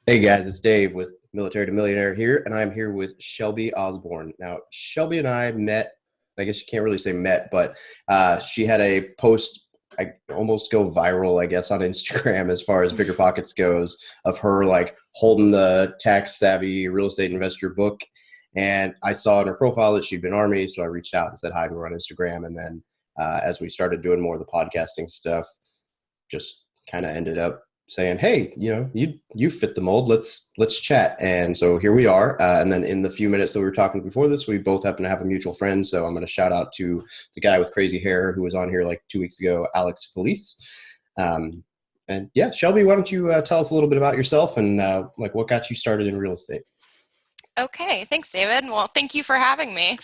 Hey guys, it's Dave with Military to Millionaire here, and I'm here with Shelby Osborne. Now, Shelby and I met, I guess you can't really say met, but she had a post, I almost go viral, I guess, on Instagram as far as BiggerPockets goes, of her like holding the tax savvy real estate investor book. And I saw in her profile that she'd been Army, so I reached out and said hi to her on Instagram. And then as we started doing more of the podcasting stuff, just kind of ended up saying, "Hey, you fit the mold. Let's chat." And so here we are. And then in the few minutes that we were talking before this, we both happen to have a mutual friend. So I'm going to shout out to the guy with crazy hair who was on here like 2 weeks ago, Alex Felice. And yeah, Shelby, why don't you tell us a little bit about yourself and like what got you started in real estate? Okay, thanks, David. Well, thank you for having me.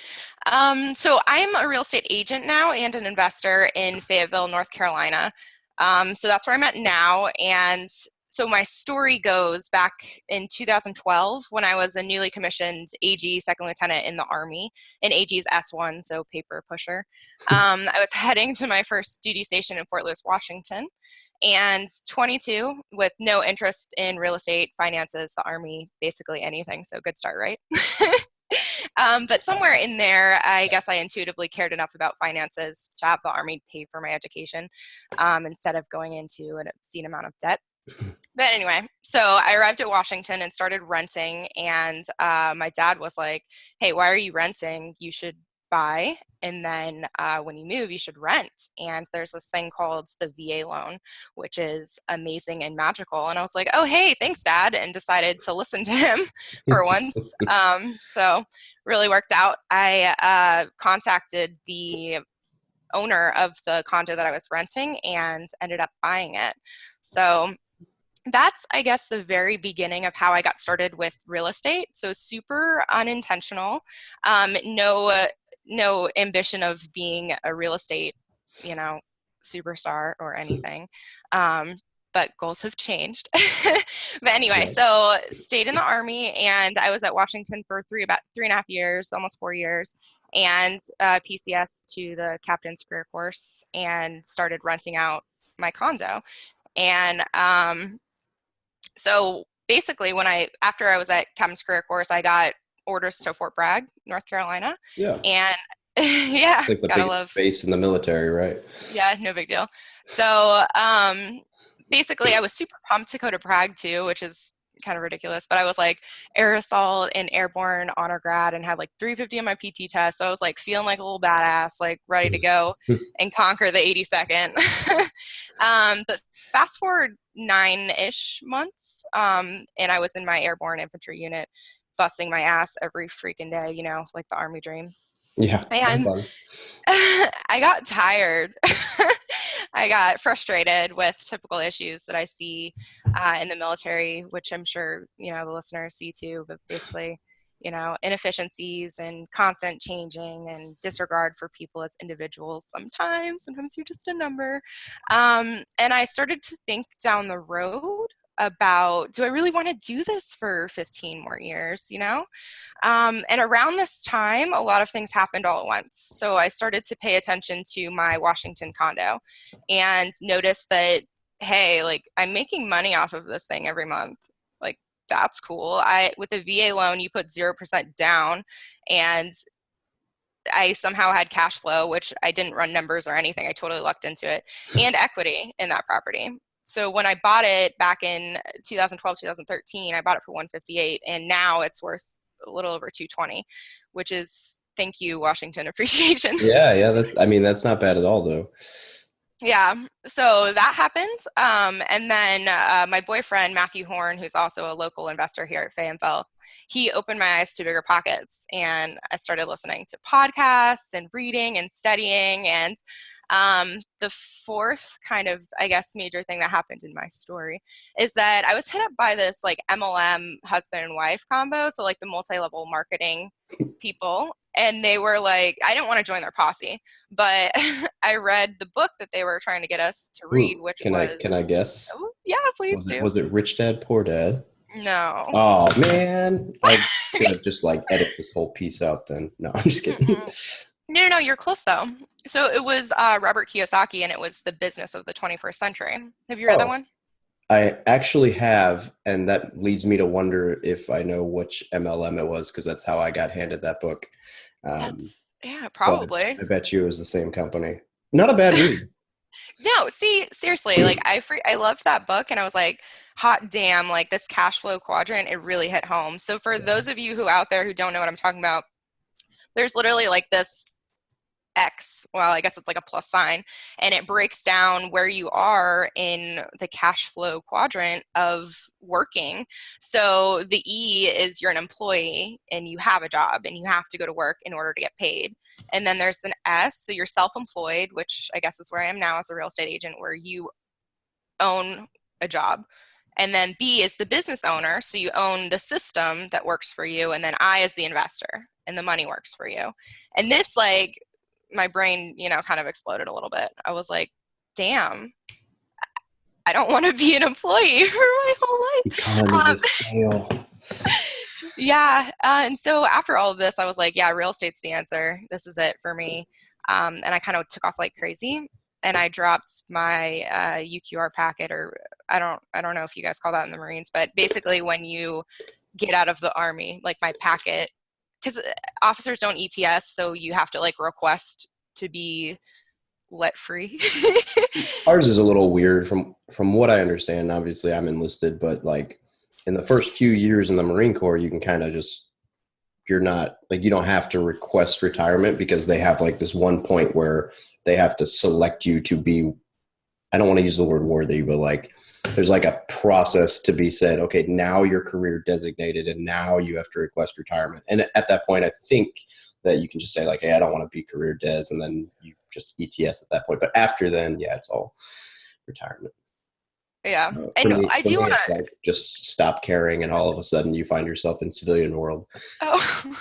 So I'm a real estate agent now and an investor in Fayetteville, North Carolina. So that's where I'm at now. And so my story goes back in 2012 when I was a newly commissioned AG, second lieutenant in the Army, and AG is S1, so paper pusher. I was heading to my first duty station in Fort Lewis, Washington, and 22 with no interest in real estate, finances, the Army, basically anything. So good start, right? But somewhere in there, I guess I intuitively cared enough about finances to have the Army pay for my education instead of going into an obscene amount of debt. But anyway, so I arrived at Washington and started renting. And my dad was like, "Hey, why are you renting? You should buy. And then when you move, you should rent." And there's this thing called the VA loan, which is amazing and magical. And I was like, "Oh, hey, thanks, Dad," and decided to listen to him for once. So really worked out. I contacted the owner of the condo that I was renting and ended up buying it. So that's, I guess, the very beginning of how I got started with real estate. So super unintentional. No ambition of being a real estate, you know, superstar or anything. But goals have changed. But anyway, Right. so stayed in the Army, and I was at Washington for about 3.5 years, almost 4 years, and PCS to the captain's career course, and started renting out my condo. And so basically, after I was at captain's career course, I got orders to Fort Bragg, North Carolina, Yeah. and yeah, It's like the gotta biggest love. base in the military, right? Yeah, no big deal. So basically, I was super pumped to go to Prague too, which is kind of ridiculous. But I was like air assault and airborne honor grad and had like 350 on my PT test. So I was like feeling like a little badass, like ready to go and conquer the 82nd. But fast forward 9-ish months, and I was in my airborne infantry unit, busting my ass every freaking day, like the Army dream. Yeah, sounds And fun. I got tired. I got frustrated with typical issues that I see in the military, which I'm sure, the listeners see too, but basically, inefficiencies and constant changing and disregard for people as individuals sometimes. Sometimes you're just a number. And I started to think down the road about, do I really want to do this for 15 more years, and around this time, a lot of things happened all at once. So I started to pay attention to my Washington condo and noticed that, hey, like I'm making money off of this thing every month. Like that's cool. With a VA loan, you put 0% down, and I somehow had cash flow, which I didn't run numbers or anything. I totally lucked into it, and equity in that property. So when I bought it back in 2012, 2013, I bought it for 158, and now it's worth a little over 220, which is, thank you, Washington appreciation. Yeah, yeah. That's not bad at all, though. Yeah, so that happened. And then my boyfriend, Matthew Horn, who's also a local investor here at Fayetteville, he opened my eyes to bigger pockets. And I started listening to podcasts and reading and studying. And the fourth kind of, I guess, major thing that happened in my story is that I was hit up by this like MLM husband and wife combo. So like the multi-level marketing people. And they were like, I didn't want to join their posse, but I read the book that they were trying to get us to read, Ooh, which can I was, guess? oh, yeah, please do. Was it Rich Dad Poor Dad? No. Oh man, I should have just like edit this whole piece out then. No, I'm just kidding. Mm-mm. No, you're close though. So it was Robert Kiyosaki, and it was The Business of the 21st Century. Have you read that Oh, one? I actually have, and that leads me to wonder if I know which MLM it was, because that's how I got handed that book. Um, That's, yeah, but probably. I bet you it was the same company. Not a bad read. No, see, seriously, like I loved that book and I was like, hot damn, like this cash flow quadrant, it really hit home. So for those of you who out there who don't know what I'm talking about, there's literally like this X, well, I guess it's like a plus sign, and it breaks down where you are in the cash flow quadrant of working. So the E is you're an employee and you have a job and you have to go to work in order to get paid. And then there's an S, so you're self-employed, which I guess is where I am now as a real estate agent, where you own a job. And then B is the business owner, so you own the system that works for you. And then I is the investor, and the money works for you. And this, like, my brain, kind of exploded a little bit. I was like, damn, I don't want to be an employee for my whole Economies life. of scale. Yeah. And so after all of this, I was like, yeah, real estate's the answer. This is it for me. And I kind of took off like crazy. And I dropped my UQR packet, or I don't know if you guys call that in the Marines, but basically when you get out of the Army, like my packet, because officers don't ETS, so you have to like request to be let free. Ours is a little weird from what I understand. Obviously, I'm enlisted, but like in the first few years in the Marine Corps, you can kind of just you're not like you don't have to request retirement because they have like this one point where they have to select you to be. I don't want to use the word worthy, but like there's like a process to be said, okay, now your career designated and now you have to request retirement. And at that point, I think that you can just say like, hey, I don't want to be career des, and then you just ETS at that point. But after then, yeah, it's all retirement. Yeah. For And me, I for do me, want it's to, like just stop caring, and all of a sudden you find yourself in civilian world. oh,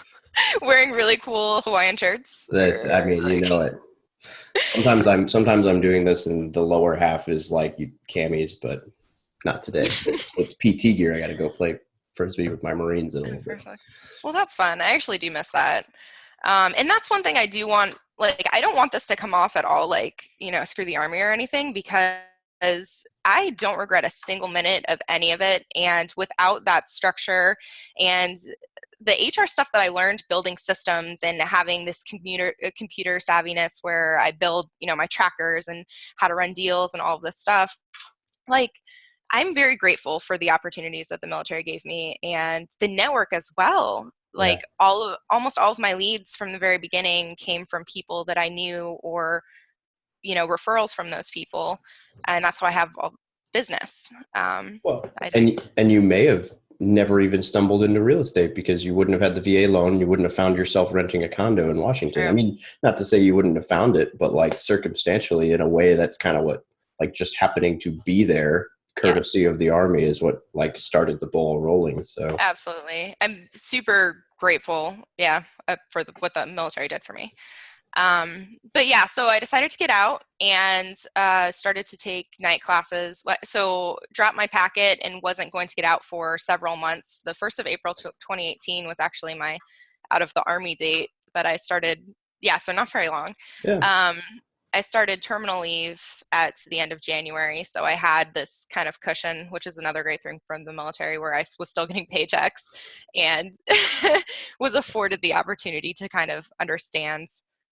wearing really cool Hawaiian shirts, That I or mean, you like, know it. Sometimes I'm doing this, and the lower half is like you camis, but not today. It's PT gear. I got to go play frisbee with my Marines in a little bit. well, that's fun. I actually do miss that. And that's one thing I do want, like, I don't want this to come off at all like, screw the Army or anything, because I don't regret a single minute of any of it. And without that structure and the HR stuff that I learned building systems and having this computer savviness where I build, my trackers and how to run deals and all of this stuff, like, I'm very grateful for the opportunities that the military gave me and the network as well. Yeah. Like almost all of my leads from the very beginning came from people that I knew, or referrals from those people, and that's how I have a business. Well, I just, and you may have never even stumbled into real estate because you wouldn't have had the VA loan. You wouldn't have found yourself renting a condo in Washington. I true. mean, not to say you wouldn't have found it, but like circumstantially, in a way, that's kind of what like just happening to be there, Yes, courtesy of the Army, is what like started the ball rolling. So absolutely. I'm super grateful, yeah, for what the military did for me. But yeah, so I decided to get out and started to take night classes. So dropped my packet and wasn't going to get out for several months. The 1st of April 2018 was actually my out of the Army date, but I started, yeah, so not very long. yeah. Um, I started terminal leave at the end of January, so I had this kind of cushion, which is another great thing from the military, where I was still getting paychecks and was afforded the opportunity to kind of understand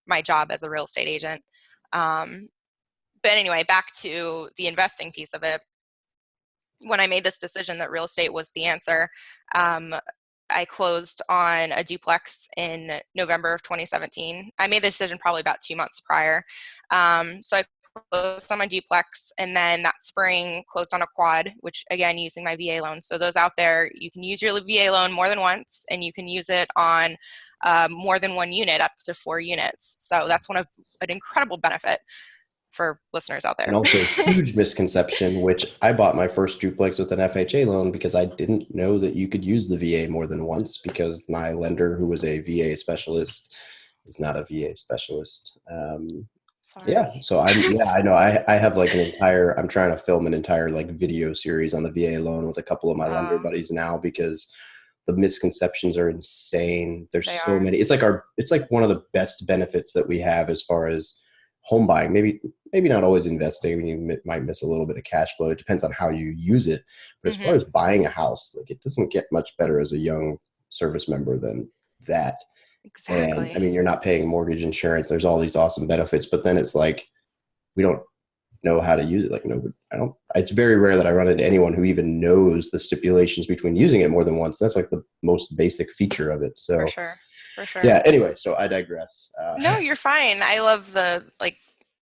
my job as a real estate agent. But anyway, back to the investing piece of it. When I made this decision that real estate was the answer, I closed on a duplex in November of 2017. I made the decision probably about 2 months prior. So I closed on my duplex, and then that spring closed on a quad, which again, using my VA loan. So those out there, you can use your VA loan more than once, and you can use it on more than one unit, up to 4 units. So that's an incredible benefit for listeners out And there. also huge misconception, which I bought my first duplex with an FHA loan because I didn't know that you could use the VA more than once, because my lender, who was a VA specialist, is not a VA specialist. Yeah. Sorry. So I know I have like I'm trying to film an entire like video series on the VA loan with a couple of my lender buddies now, because the misconceptions are insane. There's They so are. many. It's like one of the best benefits that we have as far as home buying, maybe not always investing. I mean, you might miss a little bit of cash flow. It depends on how you use it. But as far Mm-hmm. as buying a house, like it doesn't get much better as a young service member than that. And I Exactly. mean, you're not paying mortgage insurance. There's all these awesome benefits, but then it's like we don't know how to use it. Like, no, I don't. It's very rare that I run into anyone who even knows the stipulations between using it more than once. That's like the most basic feature of it. For So, sure. For sure. yeah. Anyway, so I digress. No, you're fine. I love the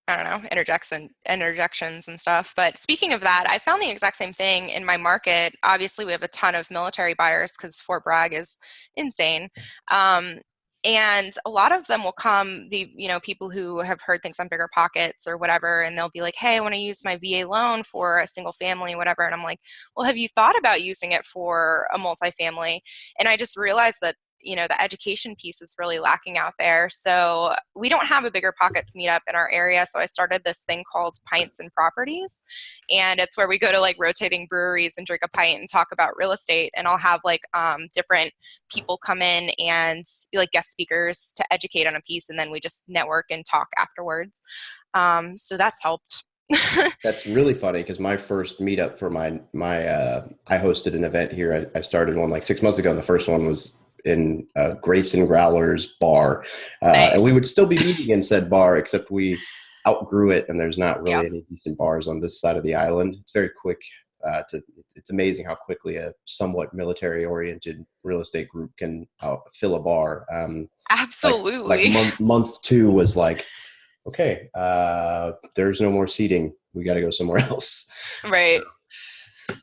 I don't know, interjections and stuff. But speaking of that, I found the exact same thing in my market. Obviously, we have a ton of military buyers because Fort Bragg is insane. Um, and a lot of them will come, people who have heard things on BiggerPockets or whatever, and they'll be like, hey, I want to use my VA loan for a single family, whatever. And I'm like, well, have you thought about using it for a multifamily? And I just realized that the education piece is really lacking out there. So we don't have a BiggerPockets meetup in our area. So I started this thing called Pints and Properties. And it's where we go to like rotating breweries and drink a pint and talk about real estate. And I'll have like different people come in and like guest speakers to educate on a piece. And then we just network and talk afterwards. So that's helped. That's really funny because my first meetup for I hosted an event here. I started one like 6 months ago. And the first one was in Grayson Growler's bar, and we Nice. would still be meeting in said bar, except we outgrew it, and there's not really Yep. any decent bars on this side of the island. It's very quick. It's amazing how quickly a somewhat military-oriented real estate group can fill a bar. Like Absolutely. month two was like, okay, there's no more seating. We got to go somewhere else. Right.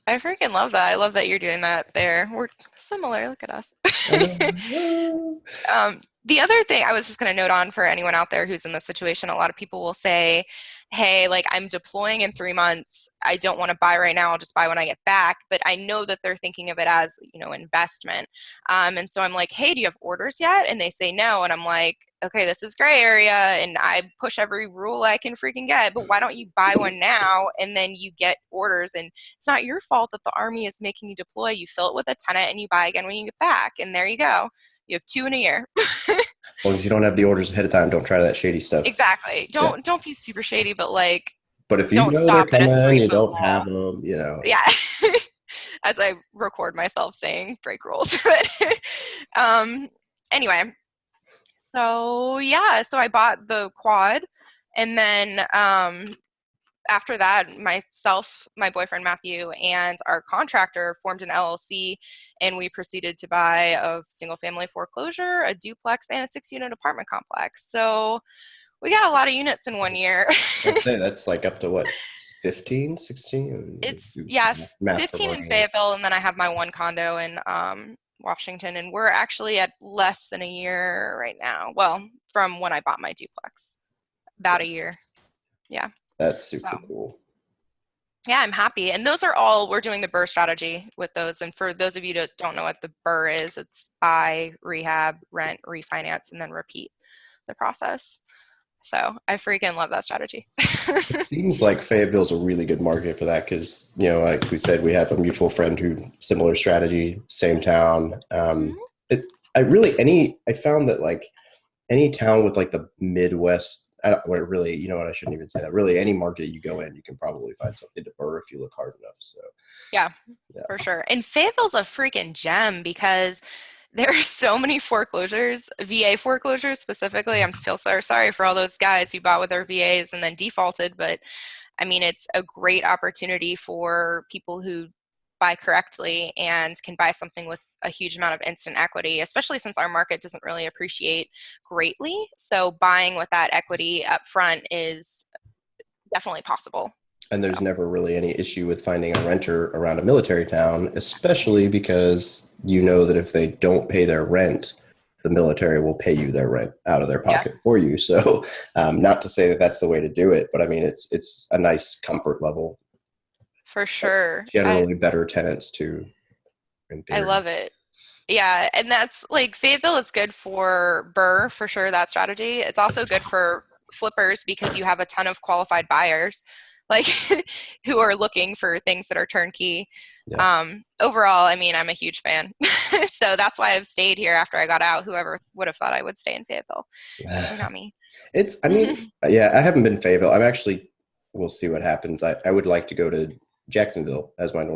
I freaking love that. I love that you're doing that there. We're similar. Look at us. The other thing I was just going to note on for anyone out there who's in this situation, a lot of people will say, hey, like I'm deploying in 3 months. I don't want to buy right now. I'll just buy when I get back. But I know that they're thinking of it as, investment. And so I'm like, hey, do you have orders yet? And they say no. And I'm like, okay, this is gray area. And I push every rule I can freaking get. But why don't you buy one now? And then you get orders. And it's not your fault that the Army is making you deploy. You fill it with a tenant and you buy again when you get back. And there you go. You have 2 in a year. As long as you don't have the orders ahead of time, don't try that shady stuff. Exactly. Don't be super shady, but like But if you don't know they're stop at a coming, you 3 foot don't wall. have them, Yeah. As I record myself saying break rules. But anyway, so yeah, so I bought the quad, and then after that, myself, my boyfriend Matthew, and our contractor formed an LLC, and we proceeded to buy a single family foreclosure, a duplex, and a 6-unit apartment complex. So we got a lot of units in 1 year. I'd say that's like up to what, 15, 16? It's Do yeah, math for 15 in Marty. Fayetteville, and then I have my one condo in Washington, and we're actually at less than a year right now. Well, from when I bought my duplex, about a year. Yeah. That's So super cool. yeah, I'm happy. And those are all, we're doing the BRRRR strategy with those. And for those of you that don't know what the BRRRR is, it's buy, rehab, rent, refinance, and then repeat the process. So I freaking love that strategy. It seems like Fayetteville's a really good market for that because, like we said, we have a mutual friend who similar strategy, same town. Mhm. I found that like any town with like the Midwest, I don't where really, you know what, I shouldn't even say that. Really, any market you go in, you can probably find something to BRRRR if you look hard enough. So Yeah, yeah, for sure. And Fayetteville's a freaking gem because there are so many foreclosures, VA foreclosures specifically. I'm feel so sorry for all those guys who bought with their VAs and then defaulted, but I mean, it's a great opportunity for people who buy correctly and can buy something with a huge amount of instant equity, especially since our market doesn't really appreciate greatly. So buying with that equity up front is definitely possible. and there's So never really any issue with finding a renter around a military town, especially because you know that if they don't pay their rent, the military will pay you their rent out of their yeah, pocket for you. So, not to say that that's the way to do it, but I mean it's a nice comfort level. for sure. Generally, better tenants too, in I theory. love it. Yeah, and that's like Fayetteville is good for BRRRR for sure, that strategy. It's also good for flippers because you have a ton of qualified buyers. like who are looking for things that are turnkey. Yeah. Overall, I mean, I'm a huge fan. So that's why I've stayed here after I got out. Whoever would have thought I would stay in Fayetteville? Definitely not me. I mean, yeah, I haven't been Fayetteville. We'll see what happens. I would like to go to Jacksonville as my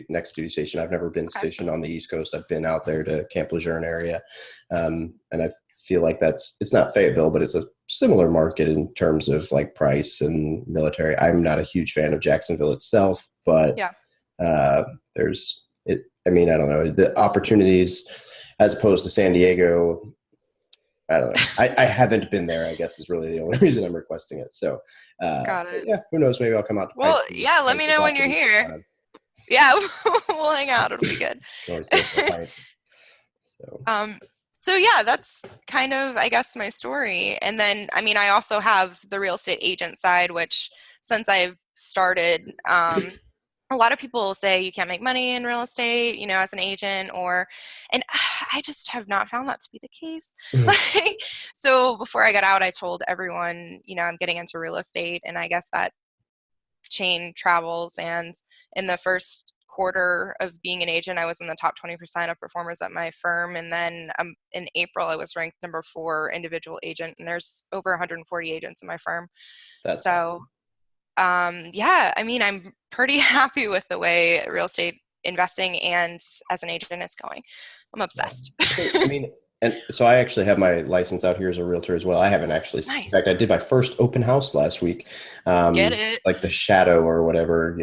next duty station. I've never been Okay. stationed on the East Coast. I've been out there to Camp Lejeune area. And I feel like it's not Fayetteville, but it's a similar market in terms of like price and military. I'm not a huge fan of Jacksonville itself, but Yeah. there's it. I mean, I don't know, the opportunities as opposed to San Diego. I don't know. I haven't been there, I guess, is really the only reason I'm requesting it. So, Got it. yeah, who knows? Maybe I'll come out to Well, Pikes yeah, let me know when you're here. Yeah, we'll hang out. It'll be good. Can always go for a pint. So, So yeah, that's kind of, I guess, my story. And then, I mean, I also have the real estate agent side, which since I've started, a lot of people say you can't make money in real estate, as an agent, and I just have not found that to be the case. Like, so before I got out, I told everyone, I'm getting into real estate, and I guess that chain travels. And in the first quarter of being an agent, I was in the top 20% of performers at my firm. And then in April, I was ranked number 4 individual agent, and there's over 140 agents in my firm. that's So awesome. yeah, I mean, I'm pretty happy with the way real estate investing and as an agent is going. I'm obsessed. So, I mean, and so I actually have my license out here as a realtor as well. I haven't actually, in Nice. fact, I did my first open house last week, Get it. like the shadow or whatever,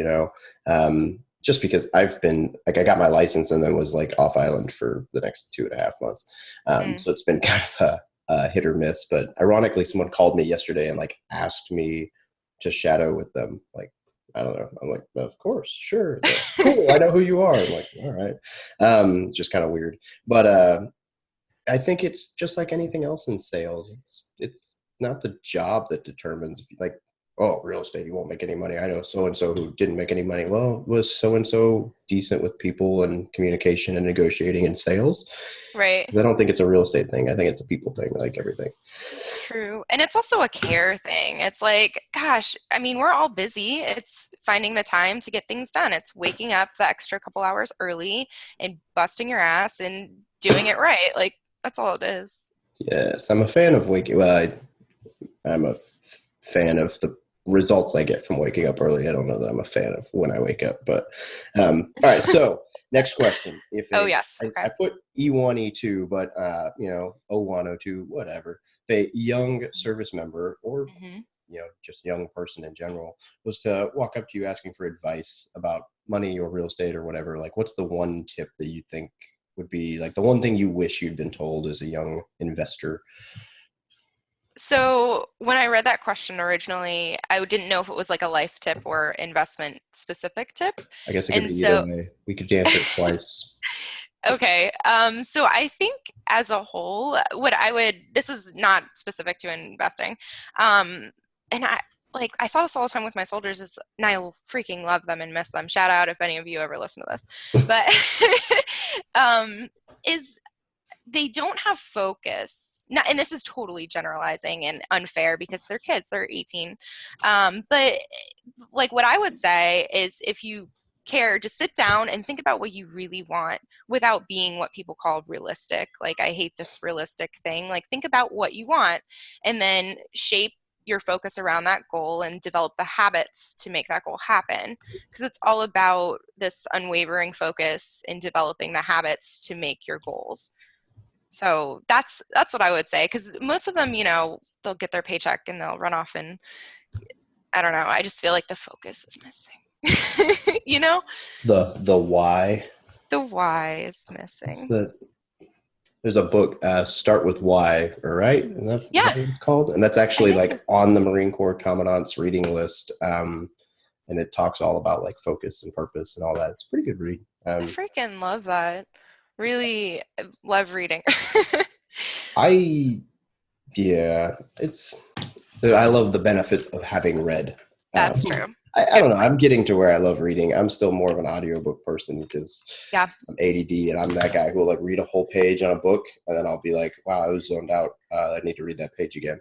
just because I've been like, I got my license and then was like off island for the next 2.5 months. So it's been kind of a hit or miss, but ironically, someone called me yesterday and like asked me to shadow with them. Like, I don't know. I'm like, of course, sure. Like, cool. I know who you are. I'm like, all right. Just kind of weird. But I think it's just like anything else in sales. It's not the job that determines like, oh, real estate, you won't make any money. I know so-and-so who didn't make any money. Well, was so-and-so decent with people and communication and negotiating and sales? Right. I don't think it's a real estate thing. I think it's a people thing, like everything. It's true. And it's also a care thing. It's like, gosh, I mean, we're all busy. It's finding the time to get things done. It's waking up the extra couple hours early and busting your ass and doing it right. Like, that's all it is. Yes, I'm a fan of waking. Well, I'm a fan of the results I get from waking up early. I don't know that I'm a fan of when I wake up, but all right. So next question. Oh, yes. Okay. I put E1, E2, but O1, O2, whatever. If a young service member or just young person in general was to walk up to you asking for advice about money or real estate or whatever, like what's the one tip that you think would be like the one thing you wish you'd been told as a young investor? So when I read that question originally, I didn't know if it was like a life tip or investment specific tip. I guess it could be either way. We could answer it twice. Okay. So I think as a whole, this is not specific to investing. And I saw this all the time with my soldiers, and I freaking love them and miss them. Shout out if any of you ever listen to this. But is they don't have focus. And this is totally generalizing and unfair because they're kids, they're 18. But like what I would say is if you care, just sit down and think about what you really want without being what people call realistic. Like, I hate this realistic thing. Like, think about what you want and then shape your focus around that goal and develop the habits to make that goal happen. Because it's all about this unwavering focus in developing the habits to make your goals. So that's what I would say, because most of them, they'll get their paycheck and they'll run off, and I don't know. I just feel like the focus is missing. The why. The why is missing. There's a book, Start With Why, right? Is that what it's called? And that's actually like on the Marine Corps Commandant's reading list. And it talks all about like focus and purpose and all that. It's a pretty good read. I freaking love that. Really love reading. I love the benefits of having read. That's true. I don't know. I'm getting to where I love reading. I'm still more of an audiobook person because Yeah. I'm ADD and I'm that guy who will like read a whole page on a book and then I'll be like, wow, I was zoned out. I need to read that page again.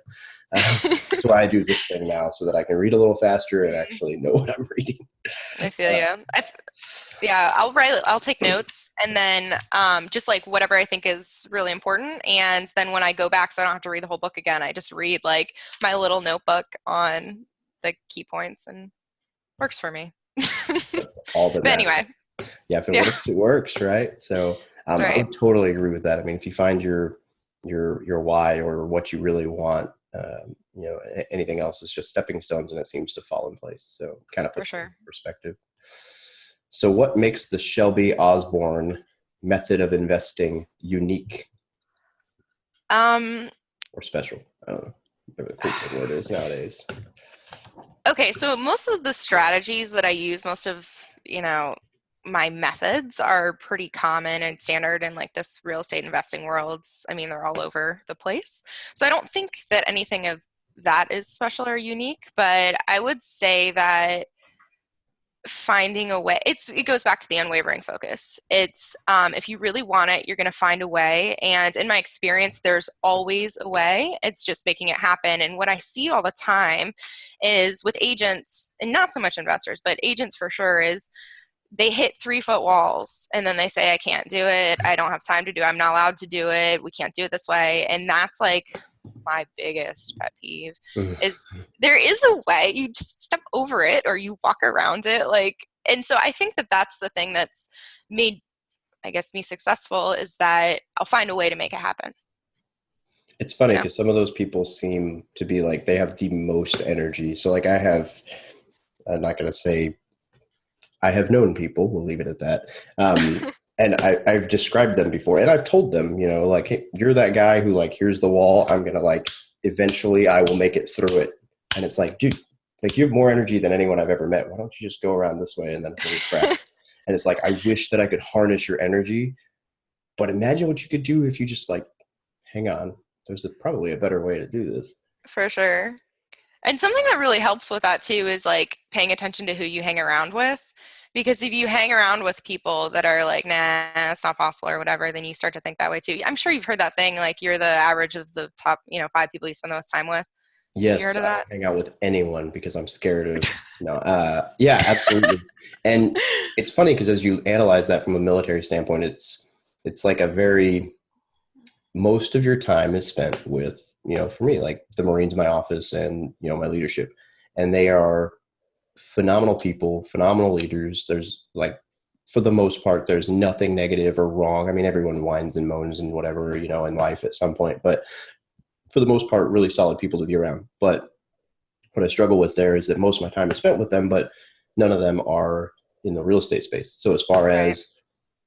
That's why I do this thing now so that I can read a little faster and actually know what I'm reading. I feel you. Yeah, I'll take notes and then just like whatever I think is really important. And then when I go back, so I don't have to read the whole book again, I just read like my little notebook on the key points and works for me. That's all that But matters. anyway, Yeah, if it yeah, works, it works, right? So that's I right. would totally agree with that. I mean, if you find your why or what you really want, anything else is just stepping stones, and it seems to fall in place. So kind of For puts things sure. in perspective. So, what makes the Shelby Osborne method of investing unique Um, or special? I don't know whatever the cool word is nowadays. okay, so most of the strategies that I use, most of, my methods are pretty common and standard in like this real estate investing worlds. I mean, they're all over the place. So I don't think that anything of that is special or unique, but I would say that finding a way, it goes back to the unwavering focus. It's if you really want it, you're going to find a way, and in my experience there's always a way. It's just making it happen. And what I see all the time is with agents, and not so much investors, but agents for sure, is they hit 3-foot walls and then they say, I can't do it, I don't have time to do it, I'm not allowed to do it, we can't do it this way. And that's like my biggest pet peeve is there is a way, you just step over it or you walk around it. Like, and so I think that that's the thing that's made, I guess, me successful, is that I'll find a way to make it happen. It's funny because some of those people seem to be like they have the most energy. So, like, I'm not going to say I have known people, we'll leave it at that. And I've described them before and I've told them, like, hey, you're that guy who, like, here's the wall. I'm going to, like, eventually I will make it through it. And it's like, dude, like, you have more energy than anyone I've ever met. Why don't you just go around this way? And then holy crap. And it's like, I wish that I could harness your energy, but imagine what you could do if you just, like, hang on. There's probably a better way to do this. For sure. And something that really helps with that too is like paying attention to who you hang around with. Because if you hang around with people that are like, nah, it's not possible or whatever, then you start to think that way too. I'm sure you've heard that thing, like you're the average of the top, 5 people you spend the most time with. Have you heard Yes, of I don't that? hang out with anyone because I'm scared of no. Yeah, absolutely. And it's funny because as you analyze that from a military standpoint, it's like a very most of your time is spent with, for me, like the Marines in my office and, my leadership. And they are phenomenal people, phenomenal leaders. There's like, for the most part, there's nothing negative or wrong. I mean, everyone whines and moans and whatever, in life at some point, but for the most part, really solid people to be around. But what I struggle with there is that most of my time is spent with them, but none of them are in the real estate space. So as far Right. as,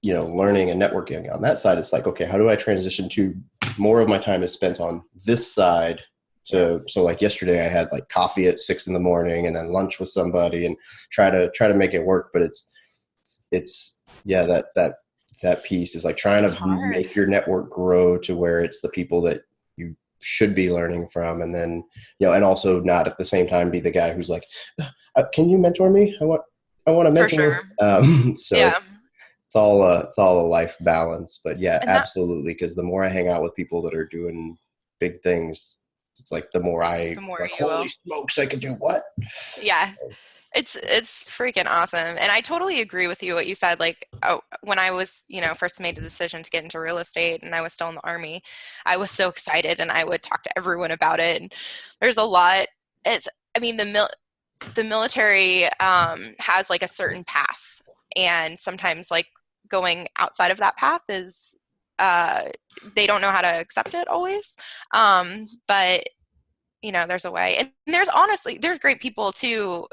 learning and networking on that side, it's like, okay, how do I transition to more of my time is spent on this side so like yesterday I had like coffee at 6 a.m. and then lunch with somebody and try to make it work. But it's yeah, that piece is like trying It's to hard. make your network grow to where it's the people that you should be learning from. And then, and also not at the same time be the guy who's like, can you mentor me? I want to For mentor. sure. So Yeah. it's all a life balance. But yeah, And that absolutely. Because the more I hang out with people that are doing big things, it's like the more I the more like, you holy will. smokes, I could do what? Yeah. It's freaking awesome. And I totally agree with you what you said. Like, when I was, first made the decision to get into real estate and I was still in the Army, I was so excited and I would talk to everyone about it. And there's a lot. I mean, the military has like a certain path, and sometimes like going outside of that path is they don't know how to accept it always. But there's a way. And there's great people too.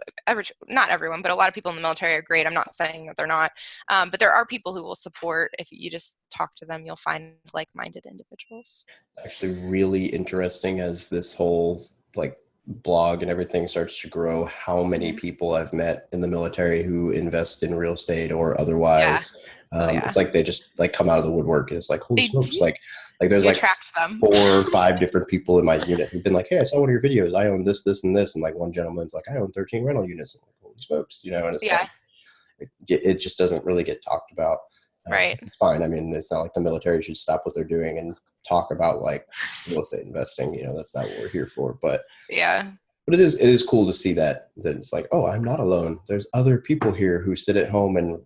Not everyone, but a lot of people in the military are great. I'm not saying that they're not. But there are people who will support. If you just talk to them, you'll find like-minded individuals. Actually really interesting as this whole like blog and everything starts to grow, how many Mm-hmm. people I've met in the military who invest in real estate or Yeah. otherwise. Oh, yeah. It's like they just like come out of the woodwork and it's like, holy They smokes, do. like there's You like attract them. 4 or 5 different people in my unit who've been like, hey, I saw one of your videos, I own this and this, and like one gentleman's like, I own 13 rental units. I'm like, holy holy smokes, and it's Yeah. like, it just doesn't really get talked about. Right. It's fine. I mean, it's not like the military should stop what they're doing and talk about like real estate investing. That's not what we're here for. But Yeah. it is cool to see that it's like, oh, I'm not alone. There's other people here who sit at home and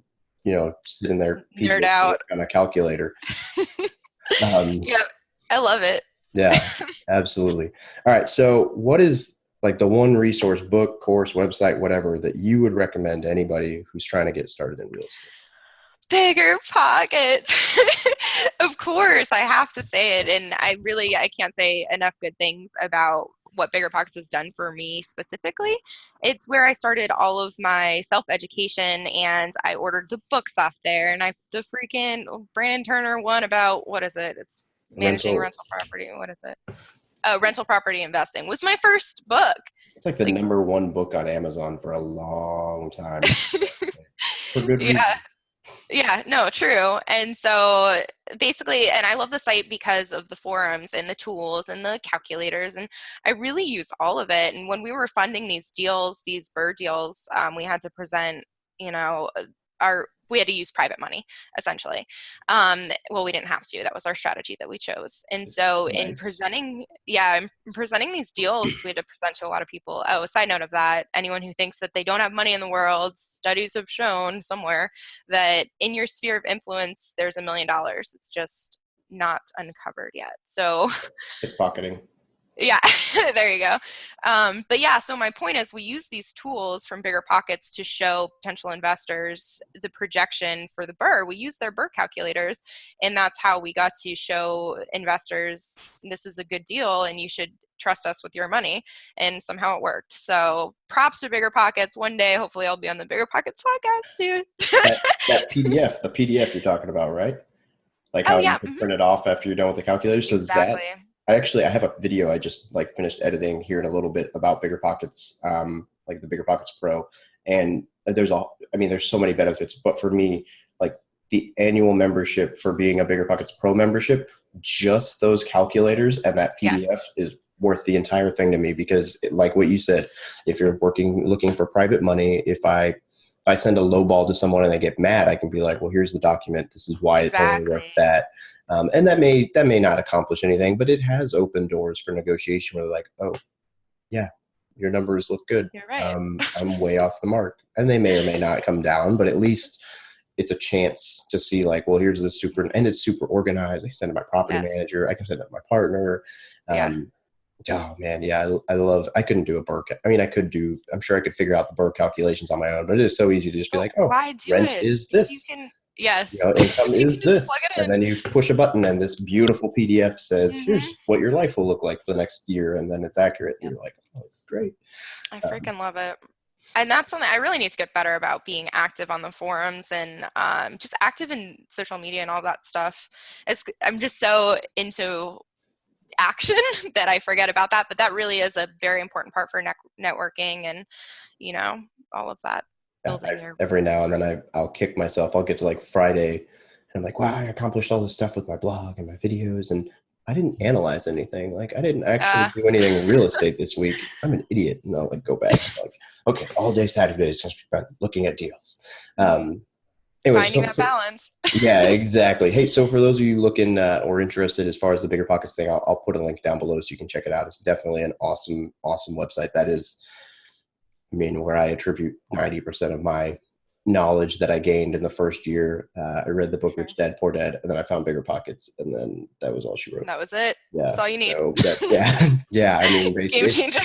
sit in their Nerd PJ out. on a calculator. Um, Yeah. I love it. yeah, absolutely. All right. So what is like the one resource, book, course, website, whatever, that you would recommend to anybody who's trying to get started in real estate? BiggerPockets. Of course, I have to say it. And I can't say enough good things about what BiggerPockets has done for me specifically. It's where I started all of my self-education, and I ordered the books off there, and the freaking Brandon Turner one about, what is it? It's managing Rental. rental property. What is it? Rental property investing was my first book. It's like the number one book on Amazon for a long time. For good reason. Yeah. Yeah, no, true. And so basically, and I love the site because of the forums and the tools and the calculators, and I really use all of it. And when we were funding these deals, these BRRRR deals, we had to present, we had to use private money, essentially. Well, we didn't have to. That was our strategy that we chose. And so in Nice. presenting these deals, we had to present to a lot of people. Oh, a side note of that, anyone who thinks that they don't have money in the world, studies have shown somewhere that in your sphere of influence, there's $1 million. It's just not uncovered yet. So Pickpocketing. yeah, there you go. But yeah, so my point is we use these tools from BiggerPockets to show potential investors the projection for the BRRRR. We use their BRRRR calculators, and that's how we got to show investors this is a good deal and you should trust us with your money. And somehow it worked. So props to BiggerPockets. One day, hopefully I'll be on the BiggerPockets podcast, dude. That PDF, the PDF you're talking about, right? Like Oh how you yeah. can print it off after you're done with the calculator. So is that, Exactly. I have a video I just like finished editing here in a little bit about BiggerPockets, like the BiggerPockets Pro. And there's so many benefits, but for me, like the annual membership for being a BiggerPockets Pro membership, just those calculators and that PDF is worth the entire thing to me, because like what you said, if you're looking for private money, if I send a low ball to someone and they get mad, I can be like, well, here's the document. This is why it's only worth that. And that may not accomplish anything, but it has opened doors for negotiation where they're like, oh, yeah, your numbers look good. You're right. I'm way off the mark. And they may or may not come down, but at least it's a chance to see like, well, here's the and it's super organized. I can send it to my property manager. I can send it to my partner. Oh man, yeah, I couldn't do a BRRRR. I mean, I'm sure I could figure out the BRRRR calculations on my own, but it is so easy to just be like, oh, why do rent it? is this. You can, yes. Income is this. And then you push a button and this beautiful PDF says, here's what your life will look like for the next year. And then it's accurate. And you're like, oh, this is great. I freaking love it. And that's something I really need to get better about, being active on the forums and just active in social media and all that stuff. I'm just so into action that I forget about that, but that really is a very important part for networking and all of that. Every now and then I'll kick myself. I'll get to like Friday and I'm like, wow, I accomplished all this stuff with my blog and my videos, and I didn't analyze anything. Like I didn't actually do anything in real estate this week. I'm an idiot. And I'll like go back and like, okay, all day Saturday is going to be spent looking at deals. Anyway, finding that balance. Yeah, exactly. Hey, so for those of you looking or interested as far as the BiggerPockets thing, I'll put a link down below so you can check it out. It's definitely an awesome website. That is, where I attribute 90% of my knowledge that I gained in the first year. I read the book Rich Dad Poor Dad, and then I found BiggerPockets, and then that was all she wrote. That was it. Yeah, that's all you need. Yeah. Basically, Game changer.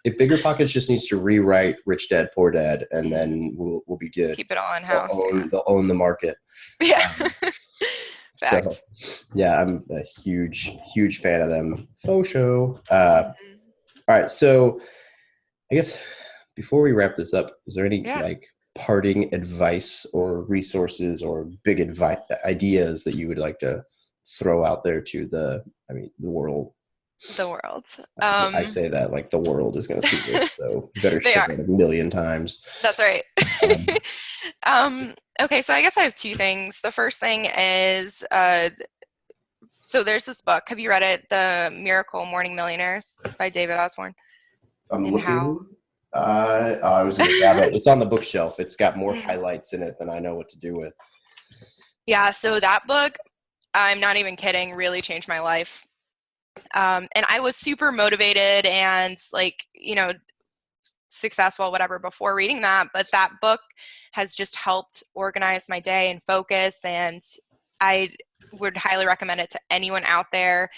If BiggerPockets just needs to rewrite Rich Dad Poor Dad, and then we'll be good. Keep it all in house. They'll own the market. Yeah. So, yeah, I'm a huge fan of them. Faux show. All right, so I guess before we wrap this up, is there any like parting advice or resources or big ideas that you would like to throw out there to the world? The world. I say that like the world is going to see this, so you better share it 1 million times. That's right. Okay, so I guess I have two things. The first thing is, so there's this book. Have you read it? The Miracle Morning Millionaires by David Osborne. I was going to grab it. It's on the bookshelf. It's got more highlights in it than I know what to do with. Yeah, so that book, I'm not even kidding, really changed my life. And I was super motivated and like, successful, whatever, before reading that. But that book has just helped organize my day and focus. And I would highly recommend it to anyone out there.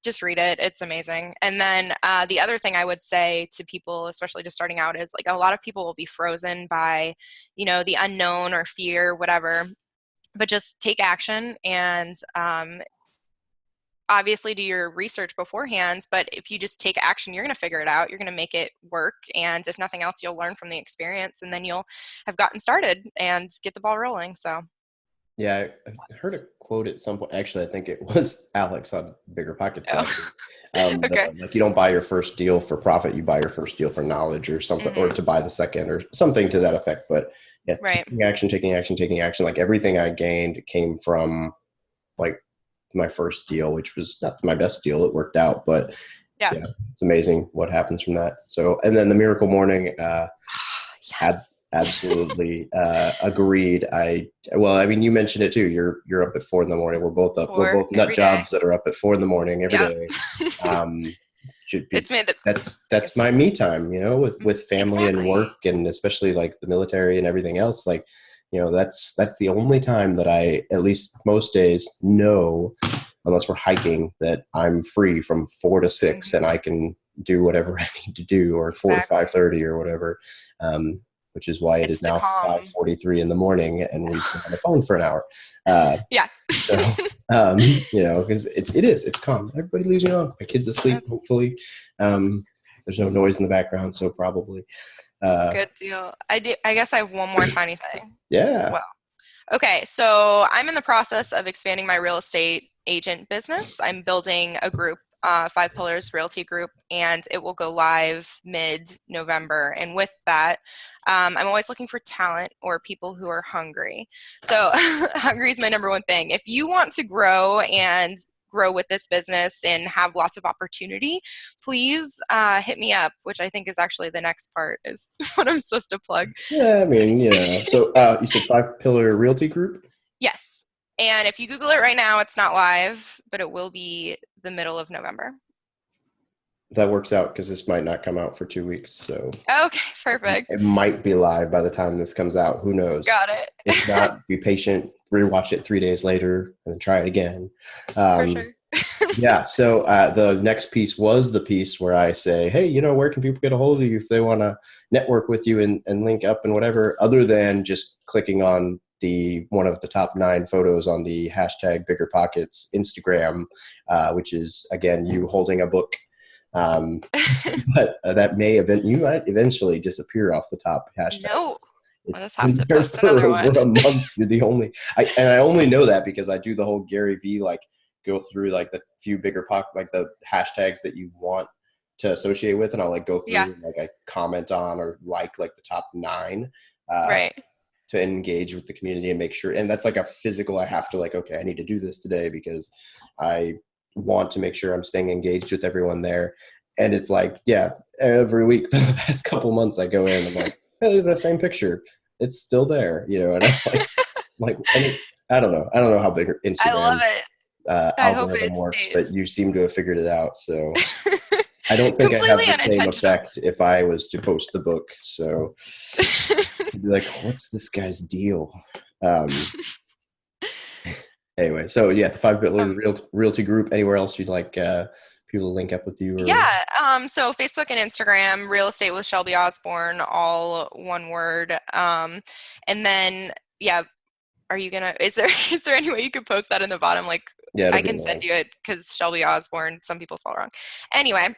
Just read it. It's amazing. And then the other thing I would say to people, especially just starting out, is like a lot of people will be frozen by, the unknown or fear, whatever. But just take action and obviously do your research beforehand, but if you just take action, you're going to figure it out. You're going to make it work. And if nothing else, you'll learn from the experience, and then you'll have gotten started and get the ball rolling. So yeah, I heard a quote at some point. Actually, I think it was Alex on BiggerPockets. Okay. Like, you don't buy your first deal for profit, you buy your first deal for knowledge or something, or to buy the second or something to that effect. But yeah, Right. taking action. Like, everything I gained came from like my first deal, which was not my best deal. It worked out, but Yeah. it's amazing what happens from that. So, and then the Miracle Morning, Yes. absolutely agreed. You mentioned it too. You're up at 4 a.m. We're both up. We're both nut every jobs day. that are up at 4 a.m. every Yeah. day. Should be, It's made the that's my me time, with family and Exactly. work, and especially like the military and everything else. Like, that's the only time that I, at least most days, know, unless we're hiking, that I'm free from 4 to 6 and I can do whatever I need to do, or 4 to Exactly. 5:30 or whatever. Which is why it It's is the now calm. 5:43 in the morning and we've been on the phone for an hour. Yeah. So, because it's calm. Everybody leaves me alone. My kid's asleep, hopefully. There's no noise in the background, so probably. Good deal. I guess I have one more tiny thing. Yeah. Well, okay, so I'm in the process of expanding my real estate agent business. I'm building a group, Five Pillars Realty Group, and it will go live mid-November. And with that, I'm always looking for talent or people who are hungry. So hungry is my number one thing. If you want to grow and grow with this business and have lots of opportunity, please hit me up, which I think is actually the next part is what I'm supposed to plug. Yeah, So you said Five Pillar Realty Group? Yes. And if you Google it right now, it's not live, but it will be the middle of November. That works out because this might not come out for 2 weeks. So Okay, perfect. it might be live by the time this comes out. Who knows? Got it. If not, be patient, rewatch it 3 days later, and then try it again. For sure. Yeah. So the next piece was the piece where I say, hey, where can people get a hold of you if they want to network with you and link up and whatever, other than just clicking on one of the top 9 photos on the hashtag BiggerPockets Instagram, which is, again, you holding a book. But that you might eventually disappear off the top hashtag. No. I'll It's just have been to there post for another over one. a month. You're the only. I only know that because I do the whole Gary V, like, go through like the few like the hashtags that you want to associate with, and I'll like go through and like I comment on or like the top 9 Right. to engage with the community and make sure. And that's like a physical. I have to okay, I need to do this today because I want to make sure I'm staying engaged with everyone there. And it's like, yeah, every week for the past couple months, I go in and I'm like, hey, there's that same picture. It's still there, and I'm I don't know. I don't know how big I love Instagram's it. I hope algorithm it works, stays. but you seem to have figured it out. So I don't think I'd Completely have the same unintentional. effect if I was to post the book. So I'd be like, what's this guy's deal? Anyway, so yeah, the Five Pillar Realty Group. Anywhere else you'd like people to link up with you? Or? Yeah. So Facebook and Instagram, Real Estate with Shelby Osborne, all one word. And then, yeah, is there any way you could post that in the bottom? Like, Yeah, I can send you it because Shelby Osborne, some people spell wrong. Anyway.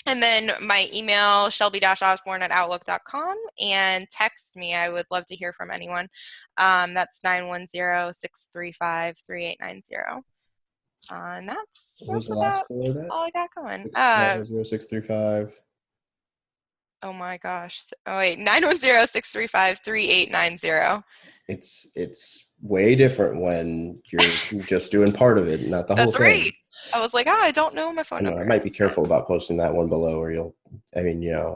And then my email, shelby-osborne@outlook.com, and text me. I would love to hear from anyone. That's 910-635-3890. And that's What was the last about four of that? all I got going. 910-635. Oh my gosh. Oh wait, 910-635-3890. It's way different when you're just doing part of it, not the whole That's thing. right. I was like, I don't know my phone I know I number. might be careful about posting that one below, or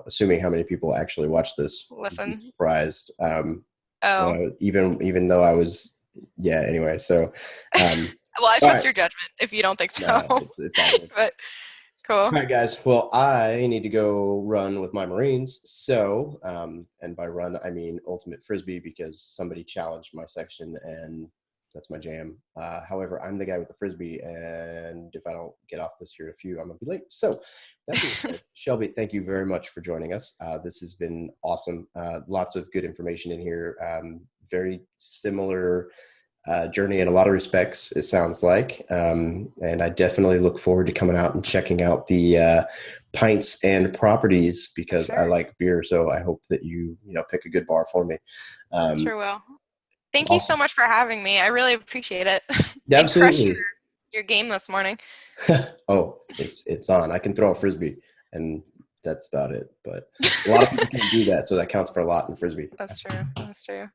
assuming how many people actually watch this, you'd be Listen. surprised. Oh, Even though I was, yeah. Anyway, so, well, I all trust right, your judgment if you don't think so. nah, it's all good. But cool. All right, guys. Well, I need to go run with my Marines. So, and by run, I mean ultimate frisbee because somebody challenged my section and that's my jam. However, I'm the guy with the frisbee, and if I don't get off this here in a few, I'm gonna be late. So, that being said, Shelby, thank you very much for joining us. This has been awesome. Lots of good information in here. Very similar journey in a lot of respects, it sounds like. And I definitely look forward to coming out and checking out the pints and properties because I Sure. like beer. So I hope that you pick a good bar for me. Sure will. Thank you so Awesome. much for having me. I really appreciate it. Yeah, And crush absolutely. your game this morning. Oh, it's on. I can throw a frisbee and that's about it. But a lot of people can't do that. So that counts for a lot in frisbee. That's true. That's true.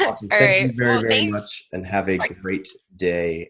Awesome. All Thank right. you very, Well, very thanks. much and have a Sorry. great day.